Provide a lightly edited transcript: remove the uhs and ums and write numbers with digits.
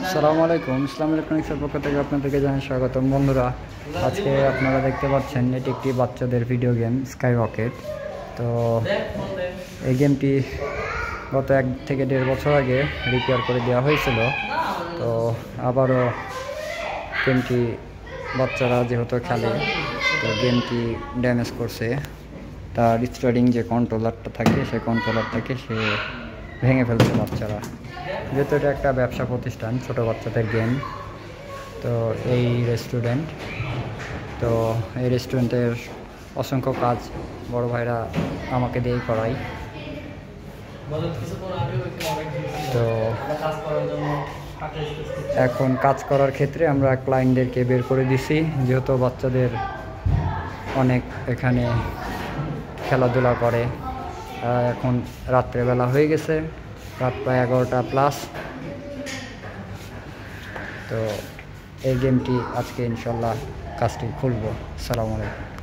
আসসালামু আলাইকুম, ইসলাম ইলেকট্রনিক্সের পক্ষ থেকে আপনাদেরকে জানাই স্বাগতম। বন্ধুরা, আজকে আপনারা দেখতে পাচ্ছেন এটি একটি বাচ্চাদের ভিডিও গেম স্কাই রকেট। তো এই গেমটি গত 1 থেকে 1.5 বছর আগে রিপেয়ার করে দেওয়া হয়েছিল। তো আবারও গেমটি বাচ্চারা যেহেতু খেলে, তো গেমটি ড্যামেজ করছে। তার স্টার্টিং যে কন্ট্রোলারটা থাকে, সেই কন্ট্রোলারটাকে সে ভেঙে ফেলছে বাচ্চারা। যেহেতু এটা একটা ব্যবসা প্রতিষ্ঠান, ছোট বাচ্চাদের গেম, তো এই রেস্টুরেন্টের অসংখ্য কাজ বড় ভাইরা আমাকে দিয়েই করায়। তো এখন কাজ করার ক্ষেত্রে আমরা ক্লায়েন্টদেরকে বের করে দিছি, যেহেতু বাচ্চাদের অনেক এখানে খেলাধুলা করে। এখন রাত্রেবেলা হয়ে গেছে, রাত প্রায় 11টা প্লাস। তো এই গেমটি আজকে ইনশাল্লাহ কাজটি খুলবো। আসসালামু আলাইকুম।